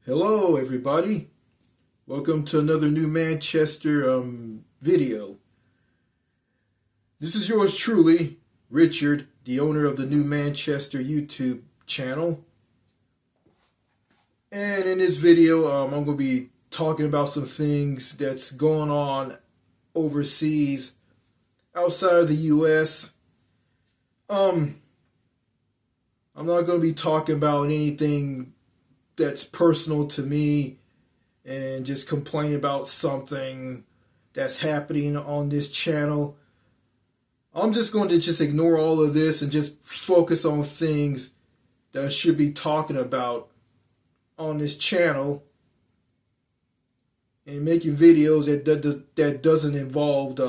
Hello everybody, welcome to another New Manchester video. This is yours truly, Richard, the owner of the New Manchester YouTube channel. And in this video I'm going to be talking about some things that's going on overseas, outside of the US. I'm not going to be talking about anything that's personal to me and just complain about something that's happening on this channel. I'm just going to ignore all of this and just focus on things that I should be talking about on this channel and making videos that doesn't involve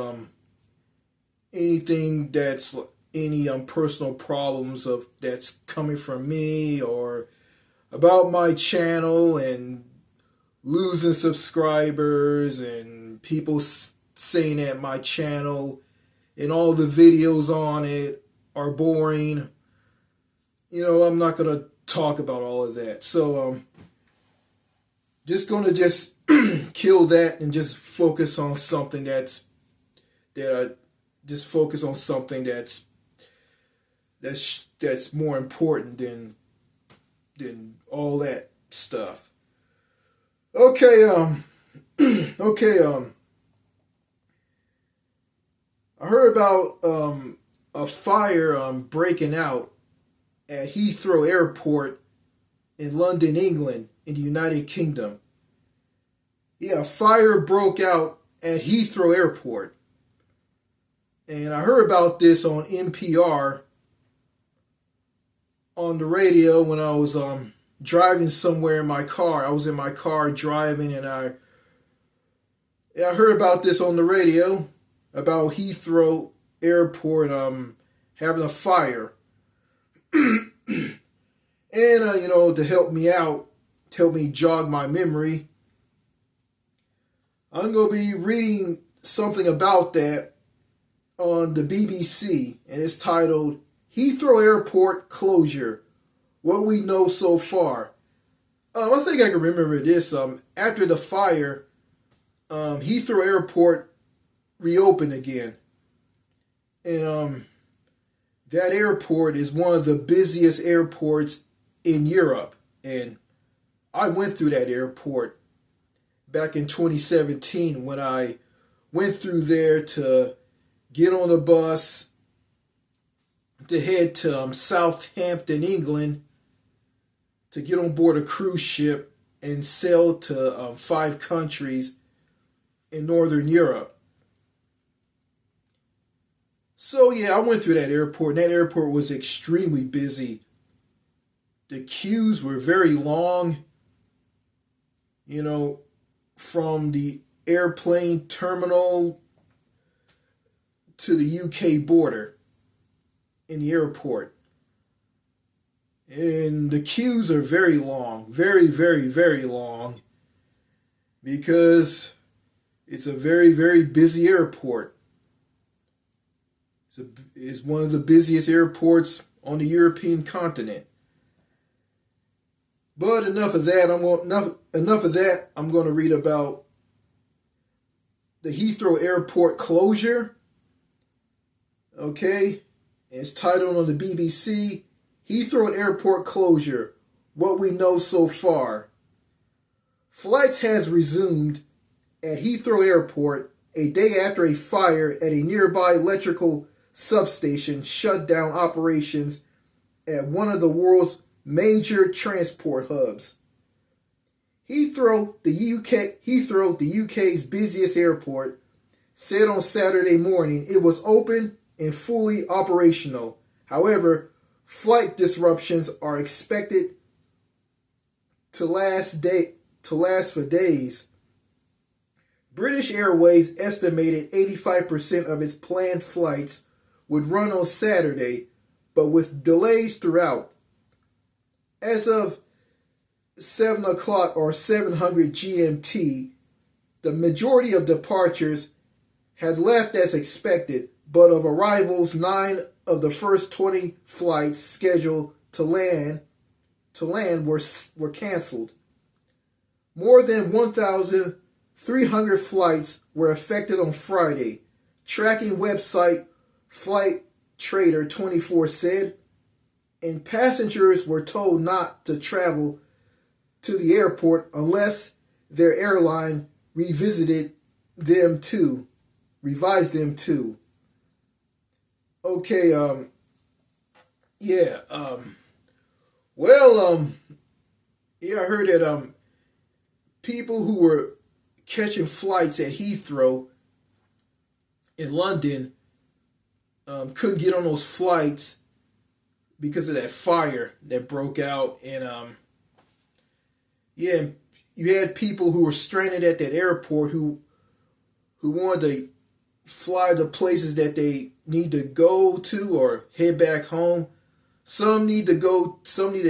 anything that's any personal problems that's coming from me, or about my channel and losing subscribers and people saying that my channel and all the videos on it are boring. You know, I'm not going to talk about all of that. So just going to kill that and just focus on something that's more important than all that stuff. Okay, I heard about a fire breaking out at Heathrow Airport in London, England, in the United Kingdom. Yeah, a fire broke out at Heathrow Airport. And I heard about this on NPR on the radio when I was driving somewhere in my car. I was in my car driving, and I heard about this on the radio about Heathrow Airport having a fire. And to help me out, to help me jog my memory, I'm going to be reading something about that on the BBC, and it's titled Heathrow Airport Closure, What We Know So Far. I think I can remember this. After the fire, Heathrow Airport reopened again. And that airport is one of the busiest airports in Europe. And I went through that airport back in 2017 when I went through there to get on a bus to head to Southampton, England, to get on board a cruise ship and sail to 5 countries in Northern Europe. So yeah, I went through that airport, and that airport was extremely busy. The queues were very long, from the airplane terminal to the UK border in the airport. And the queues are very long, very, very, very long, because it's a very, very busy airport. It's one of the busiest airports on the European continent. But enough of that. I'm going to read about the Heathrow Airport closure. Okay, it's titled on the BBC, Heathrow Airport Closure, What We Know So Far. Flights has resumed at Heathrow Airport a day after a fire at a nearby electrical substation shut down operations at one of the world's major transport hubs. Heathrow, the UK's busiest airport, said on Saturday morning it was open and fully operational. However, flight disruptions are expected to last for days. British Airways estimated 85% of its planned flights would run on Saturday, but with delays throughout. As of 7 o'clock or 700 GMT, the majority of departures had left as expected, but of arrivals, 9 of the first 20 flights scheduled to land were canceled. More than 1,300 flights were affected on Friday, tracking website Flight Trader 24 said, and passengers were told not to travel to the airport unless their airline revised them too. Okay, yeah, I heard that people who were catching flights at Heathrow in London couldn't get on those flights because of that fire that broke out, and yeah, you had people who were stranded at that airport who wanted to fly to places that they need to go to or head back home. Some need to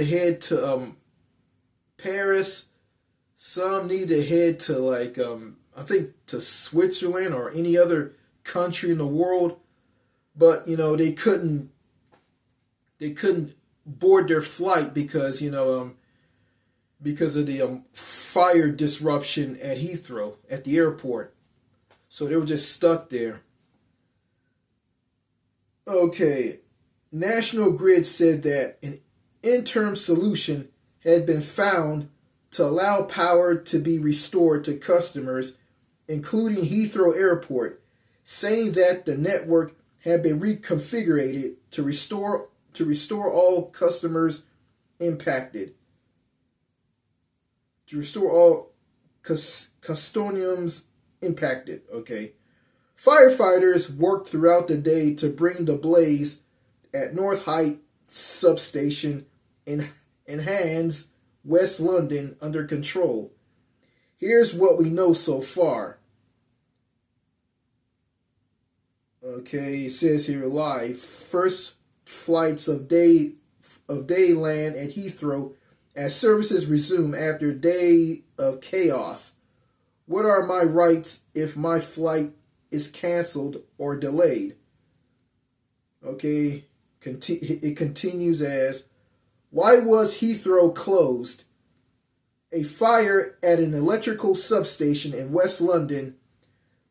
head to Paris. Some need to head to I think to Switzerland or any other country in the world. But they couldn't board their flight because of the fire disruption at Heathrow at the airport. So they were just stuck there. Okay, National Grid said that an interim solution had been found to allow power to be restored to customers, including Heathrow Airport, saying that the network had been reconfigured to restore all customers impacted. To restore all custodians impacted. Okay. Firefighters worked throughout the day to bring the blaze at North Height substation in Hands, West London under control. Here's what we know so far. Okay, it says here live. First flights of day land at Heathrow as services resume after a day of chaos. What are my rights if my flight is canceled or delayed? Okay, it continues as, why was Heathrow closed? A fire at an electrical substation in West London,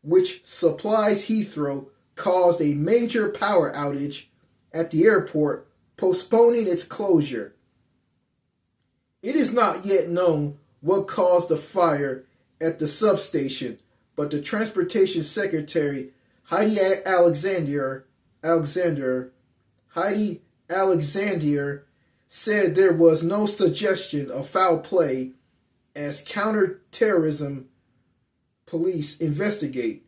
which supplies Heathrow, caused a major power outage at the airport, postponing its closure. It is not yet known what caused the fire at the substation, but the Transportation Secretary Heidi Alexander said there was no suggestion of foul play as counterterrorism police investigate.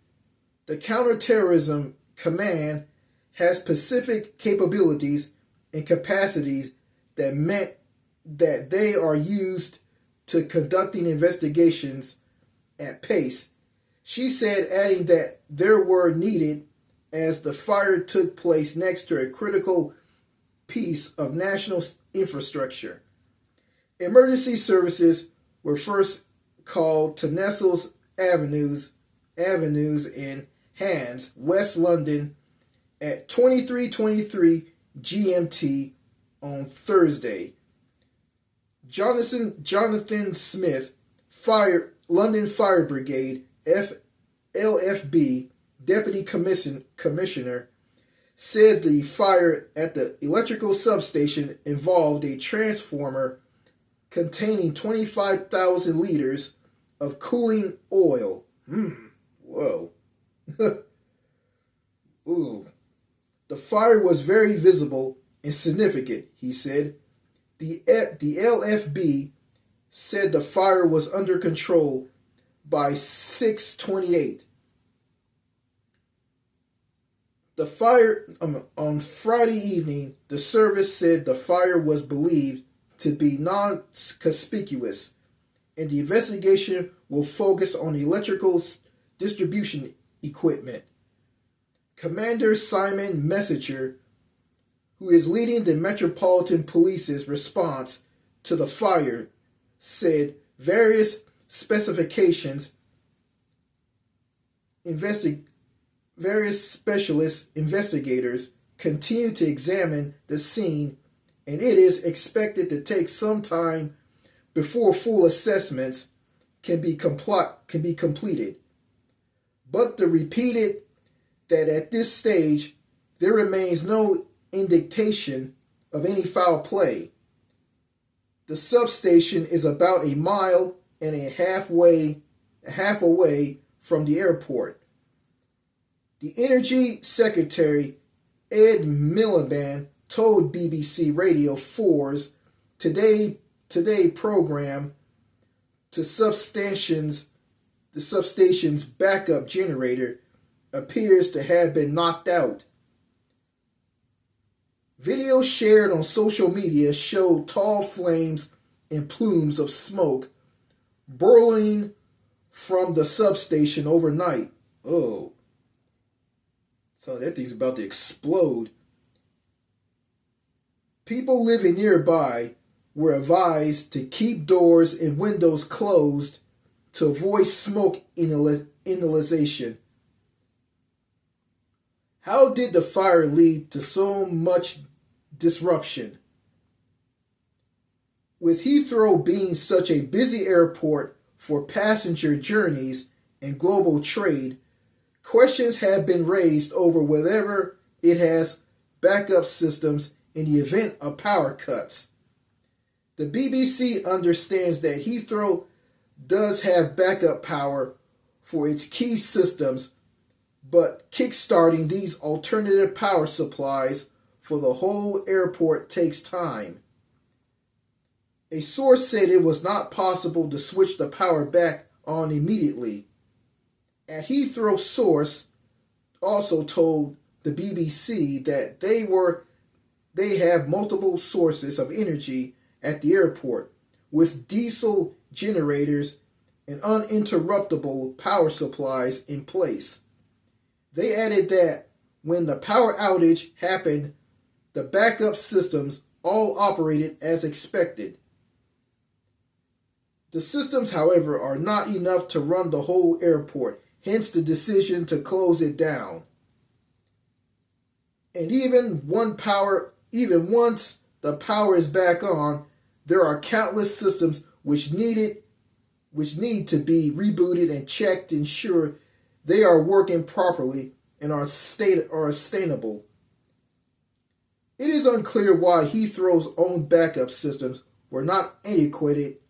The Counterterrorism Command has specific capabilities and capacities that meant that they are used to conducting investigations at pace. She said, adding that there were needed as the fire took place next to a critical piece of national infrastructure. Emergency services were first called to Nestle's Avenues in Hands, West London, at 23:23 GMT on Thursday. Jonathan Smith, London Fire Brigade, LFB, Deputy Commissioner, said the fire at the electrical substation involved a transformer containing 25,000 liters of cooling oil. Whoa. Ooh. The fire was very visible and significant, he said. The LFB said the fire was under control by 6:28. The fire on Friday evening, the service said the fire was believed to be non-conspicuous, and the investigation will focus on electrical distribution equipment. Commander Simon Messenger, who is leading the Metropolitan Police's response to the fire, said various various specialist investigators continue to examine the scene, and it is expected to take some time before full assessments can be completed. But the repeated that at this stage there remains no indication of any foul play. The substation is about a mile and a half away from the airport. The Energy Secretary Ed Miliband told BBC Radio 4's Today program the substation's backup generator appears to have been knocked out. Videos shared on social media showed tall flames and plumes of smoke burling from the substation overnight. Oh. So that thing's about to explode. People living nearby were advised to keep doors and windows closed to avoid smoke inhalation. How did the fire lead to so much disruption? With Heathrow being such a busy airport for passenger journeys and global trade, questions have been raised over whether it has backup systems in the event of power cuts. The BBC understands that Heathrow does have backup power for its key systems, but kickstarting these alternative power supplies for the whole airport takes time. A source said it was not possible to switch the power back on immediately. At Heathrow, source also told the BBC that they have multiple sources of energy at the airport, with diesel generators and uninterruptible power supplies in place. They added that when the power outage happened, the backup systems all operated as expected. The systems, however, are not enough to run the whole airport, hence the decision to close it down. And even once the power is back on, there are countless systems which need to be rebooted and checked to ensure they are working properly and are sustainable. It is unclear why Heathrow's own backup systems were not adequate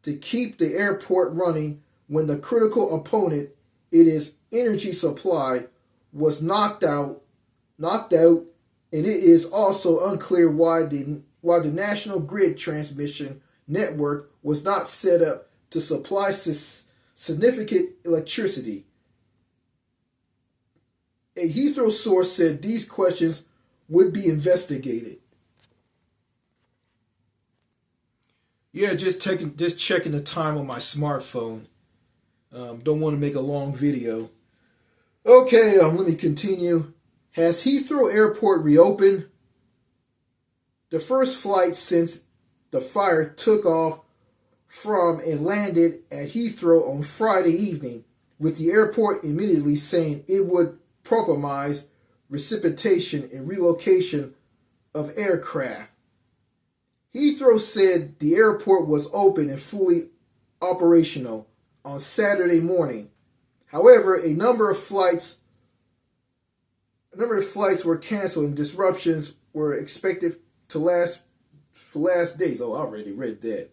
to keep the airport running when the critical opponent, it is energy supply, was knocked out, and it is also unclear why the national grid transmission network was not set up to supply significant electricity. A Heathrow source said these questions would be investigated. Yeah, just checking the time on my smartphone. Don't want to make a long video. Okay, let me continue. Has Heathrow Airport reopened? The first flight since the fire took off from and landed at Heathrow on Friday evening, with the airport immediately saying it would compromise precipitation and relocation of aircraft. Heathrow said the airport was open and fully operational on Saturday morning. However, a number of flights were canceled and disruptions were expected to last days. Oh, I already read that.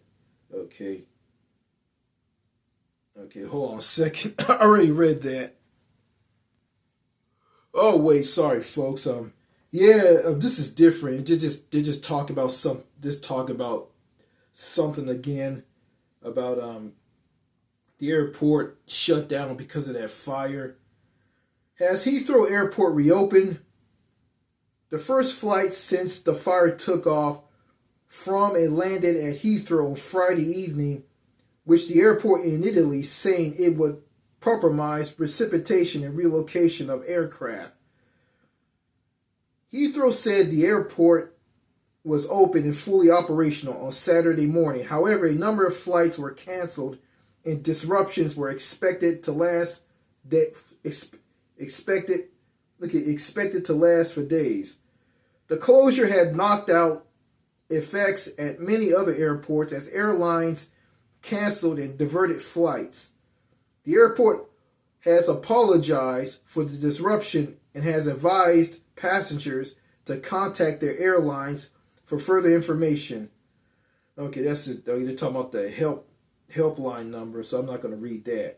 Okay, hold on a second. I already read that. Oh wait, sorry folks. This is different. They just talk about something again about the airport shut down because of that fire. Has Heathrow Airport reopened? The first flight since the fire took off from and landed at Heathrow on Friday evening, which the airport in Italy saying it would compromise precipitation and relocation of aircraft. Heathrow said the airport was open and fully operational on Saturday morning. However, a number of flights were canceled and disruptions were expected to last for days. The closure had knocked out effects at many other airports as airlines canceled and diverted flights. The airport has apologized for the disruption and has advised passengers to contact their airlines for further information. Okay, that's it. They're talking about the helpline number, so I'm not going to read that.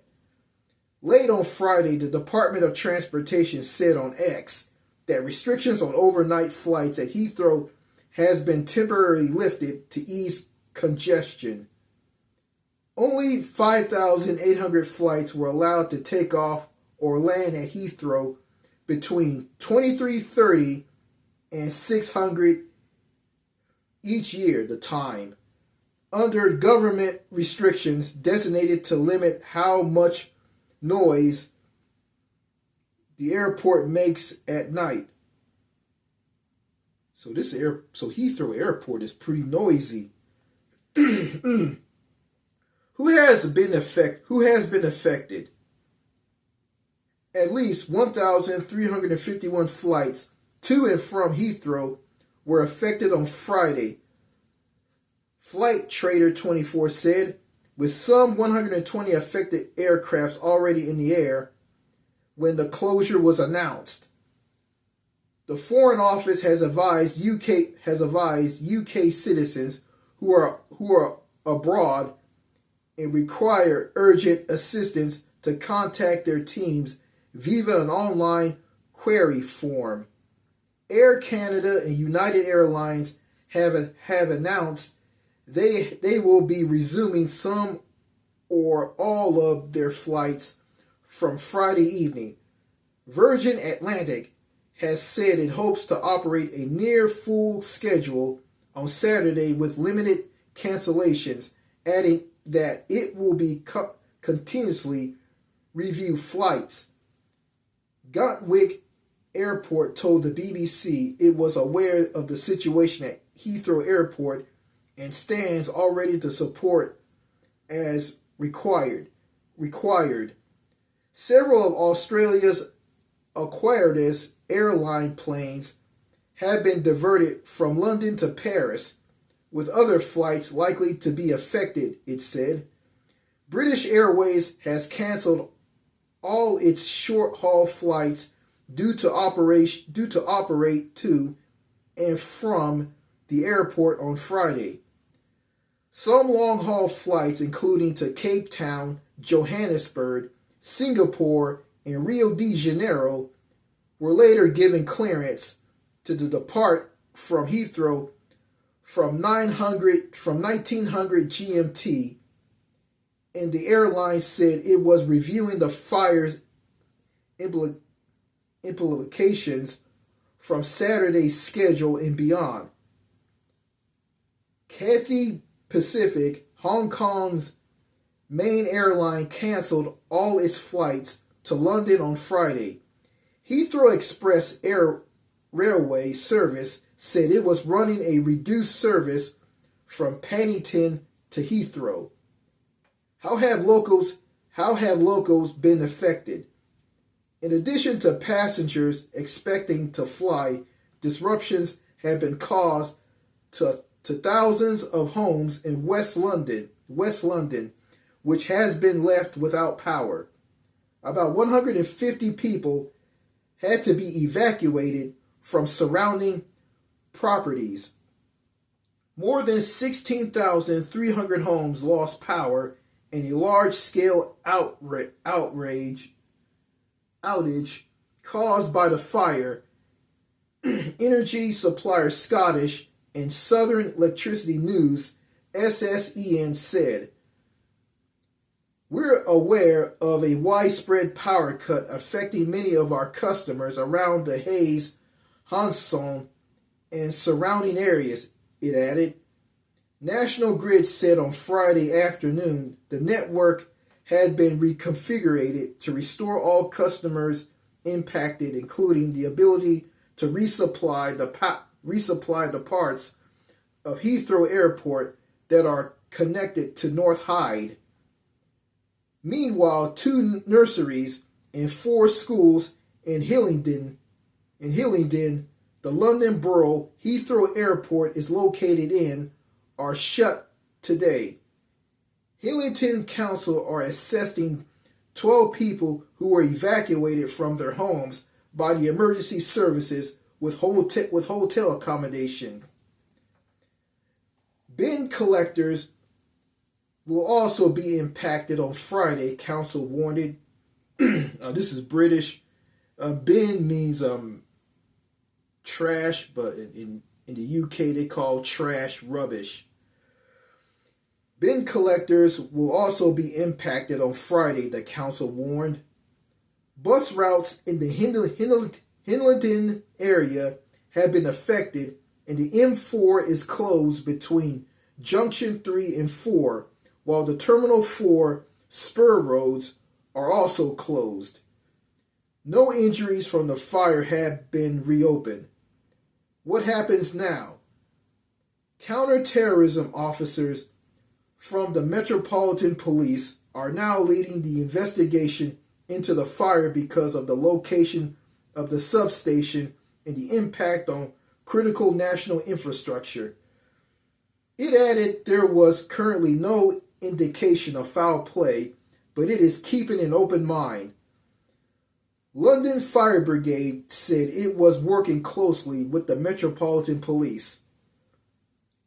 Late on Friday, the Department of Transportation said on X that restrictions on overnight flights at Heathrow has been temporarily lifted to ease congestion. Only 5,800 flights were allowed to take off or land at Heathrow between 23:30 and 600 each year, the time, under government restrictions designated to limit how much noise the airport makes at night. So Heathrow Airport is pretty noisy. Who has been affected? At least 1,351 flights to and from Heathrow were affected on Friday. Flight Trader 24 said, with some 120 affected aircrafts already in the air when the closure was announced. The Foreign Office has advised UK citizens who are abroad and require urgent assistance to contact their teams via an online query form. Air Canada and United Airlines have announced they will be resuming some or all of their flights from Friday evening. Virgin Atlantic has said it hopes to operate a near full schedule on Saturday with limited cancellations, adding that it will be continuously review flights. Gatwick Airport told the BBC it was aware of the situation at Heathrow Airport and stands already to support as required. Several of Australia's Qantas airline planes have been diverted from London to Paris, with other flights likely to be affected, it said. British Airways has cancelled all its short-haul flights due to operate to and from the airport on Friday. Some long-haul flights, including to Cape Town, Johannesburg, Singapore, and Rio de Janeiro, were later given clearance to depart from Heathrow from 1900 GMT, and the airline said it was reviewing the fire's implications from Saturday's schedule and beyond. Cathay Pacific, Hong Kong's main airline, canceled all its flights to London on Friday. Heathrow Express Air Railway Service said it was running a reduced service from Paddington to Heathrow. How have locals been affected? In addition to passengers expecting to fly, disruptions have been caused to thousands of homes in West London, which has been left without power. About 150 people had to be evacuated from surrounding properties. More than 16,300 homes lost power in a large-scale outage caused by the fire. Energy supplier Scottish and Southern Electricity News, SSEN, said, "We're aware of a widespread power cut affecting many of our customers around the Hayes, Hounslow, and surrounding areas," it added. National Grid said on Friday afternoon the network had been reconfigured to restore all customers impacted, including the ability to resupply the parts of Heathrow Airport that are connected to North Hyde. Meanwhile, 2 nurseries and 4 schools in Hillingdon, the London borough Heathrow Airport is located in, are shut today. Hillington Council are assessing 12 people who were evacuated from their homes by the emergency services with hotel accommodation. Bin collectors will also be impacted on Friday, council warned. This is British. Bin means trash, but in the UK they call trash rubbish. Bin collectors will also be impacted on Friday, the council warned. Bus routes in the Hillington area have been affected, and the M4 is closed between Junction 3 and 4, while the Terminal 4 spur roads are also closed. No injuries from the fire have been reopened. What happens now? Counter-terrorism officers from the Metropolitan Police are now leading the investigation into the fire because of the location of the substation and the impact on critical national infrastructure. It added there was currently no indication of foul play, but it is keeping an open mind. London Fire Brigade said it was working closely with the Metropolitan Police.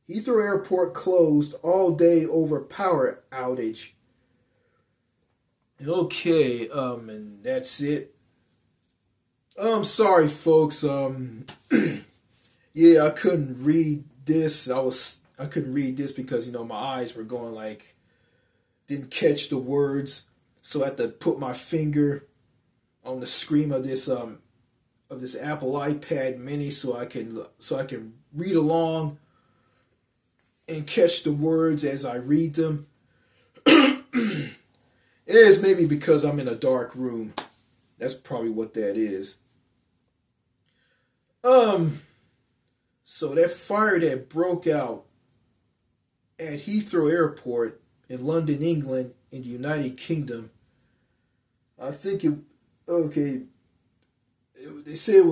Heathrow Airport closed all day over power outage. Okay, and that's it. I'm sorry, folks. Yeah, I couldn't read this. I couldn't read this because my eyes were going like didn't catch the words, so I had to put my finger on the screen of this Apple iPad Mini so I can read along and catch the words as I read them. It is maybe because I'm in a dark room. That's probably what that is. So that fire that broke out at Heathrow Airport in London, England, in the United Kingdom, I think they said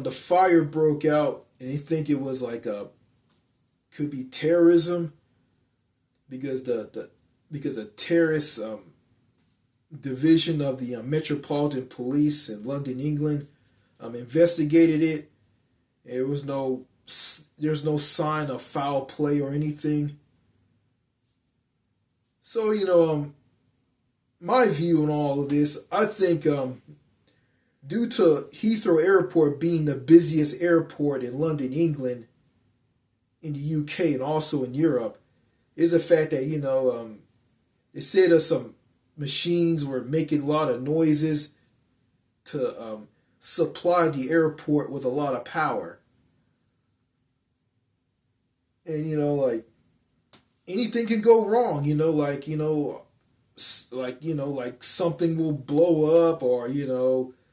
the fire broke out and they think it was could be terrorism because the terrorist division of the Metropolitan Police in London, England, investigated it. There's no sign of foul play or anything. So my view on all of this, I think due to Heathrow Airport being the busiest airport in London, England, in the UK and also in Europe, is the fact that they said that some machines were making a lot of noises to supply the airport with a lot of power. And anything can go wrong, something will blow up, or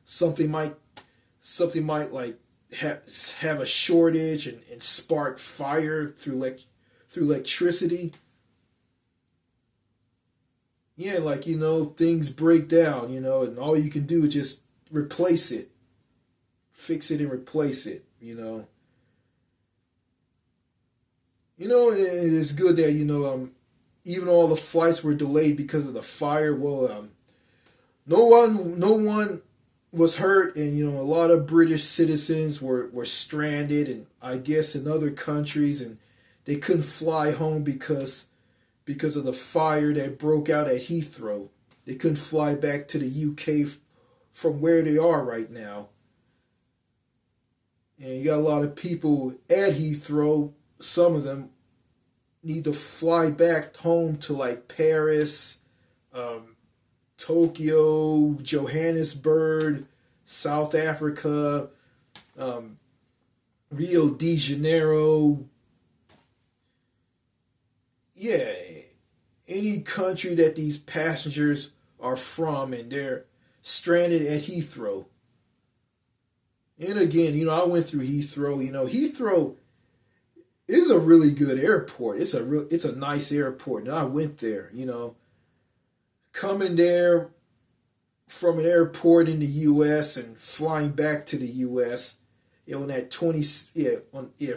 something might have a shortage and spark fire through electricity. Yeah, things break down, and all you can do is just replace it. Fix it and replace it, And it's good that, even all the flights were delayed because of the fire. Well, no one was hurt, and, a lot of British citizens were stranded, and I guess in other countries, and they couldn't fly home because of the fire that broke out at Heathrow. They couldn't fly back to the UK from where they are right now. And you got a lot of people at Heathrow. Some of them need to fly back home to Paris, Tokyo, Johannesburg, South Africa, Rio de Janeiro. Yeah, any country that these passengers are from, and they're stranded at Heathrow. And again, I went through Heathrow. Heathrow is a really good airport. It's a nice airport, and I went there. Coming there from an airport in the U.S. and flying back to the U.S. On that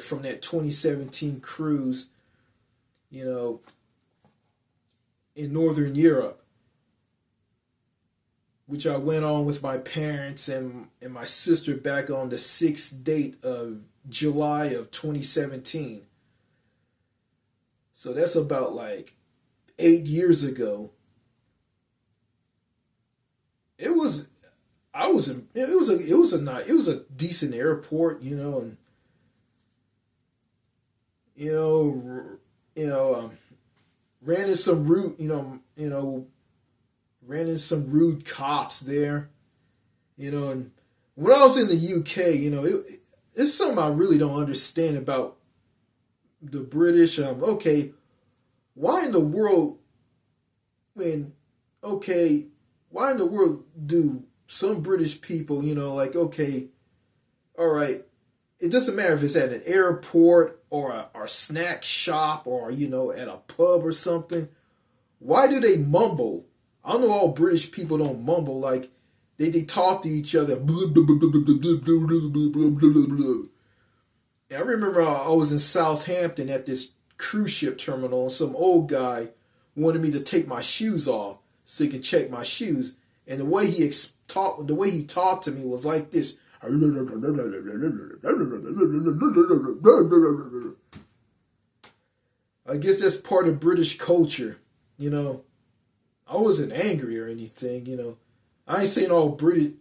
from that 2017 cruise. in Northern Europe, which I went on with my parents and my sister back on the 6th date of July of 2017. So that's about like 8 years ago. It was a decent airport, you know, and ran in some rude cops there, and when I was in the UK, it's something I really don't understand about the British. Okay, why in the world, why in the world do some British people, okay, all right, it doesn't matter if it's at an airport or a snack shop or, at a pub or something. Why do they mumble? I know all British people don't mumble. Like, they talk to each other. And I remember I was in Southampton at this cruise ship terminal, and some old guy wanted me to take my shoes off so he could check my shoes. And the way he talked to me was like this. I guess that's part of British culture, I wasn't angry or anything, I ain't saying all British,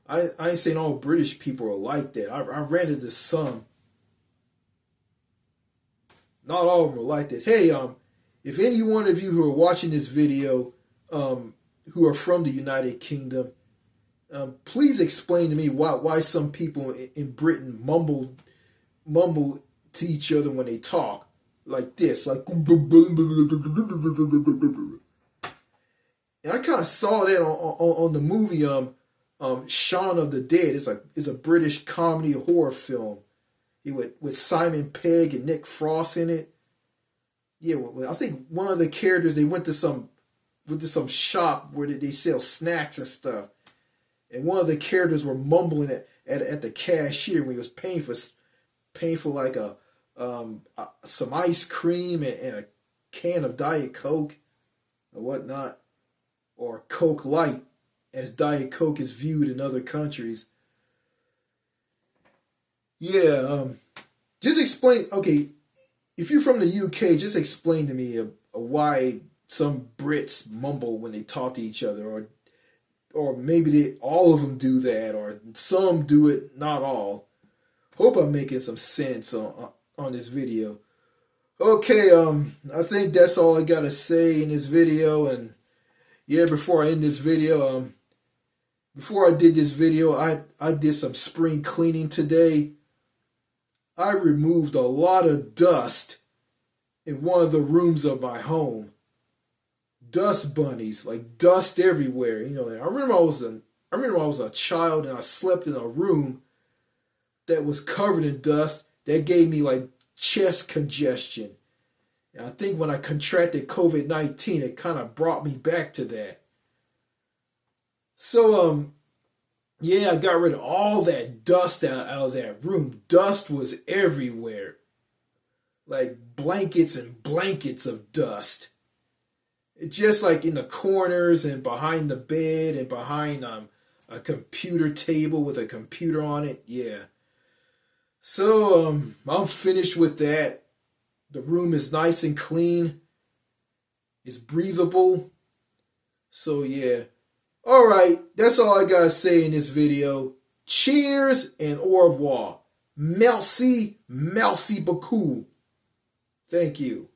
I ain't saying all British people are like that. I ran into some. Not all of them are like that. Hey, if any one of you who are watching this video, who are from the United Kingdom, please explain to me why some people in Britain mumble to each other when they talk like this, like. And I kind of saw that on the movie Shaun of the Dead. It's a British comedy horror film. With Simon Pegg and Nick Frost in it. Yeah, I think one of the characters, they went to some shop where they sell snacks and stuff. And one of the characters were mumbling at the cashier when he was paying for like some ice cream and a can of Diet Coke or whatnot, or Coke Light, as Diet Coke is viewed in other countries. Yeah, just explain. Okay, if you're from the UK, just explain to me why some Brits mumble when they talk to each other, or maybe all of them do that, or some do it, not all. Hope I'm making some sense on this video. Okay, I think that's all I gotta say in this video. And yeah, before I end this video, before I did this video, I did some spring cleaning today. I removed a lot of dust in one of the rooms of my home. Dust bunnies, like dust everywhere. I remember I was a child and I slept in a room that was covered in dust. That gave me like chest congestion. And I think when I contracted COVID-19, it kind of brought me back to that. So, yeah, I got rid of all that dust out of that room. Dust was everywhere. Like blankets and blankets of dust. It's just like in the corners and behind the bed and behind a computer table with a computer on it. Yeah. So, I'm finished with that. The room is nice and clean. It's breathable. So, yeah. Alright, that's all I gotta say in this video. Cheers and au revoir. Merci beaucoup. Thank you.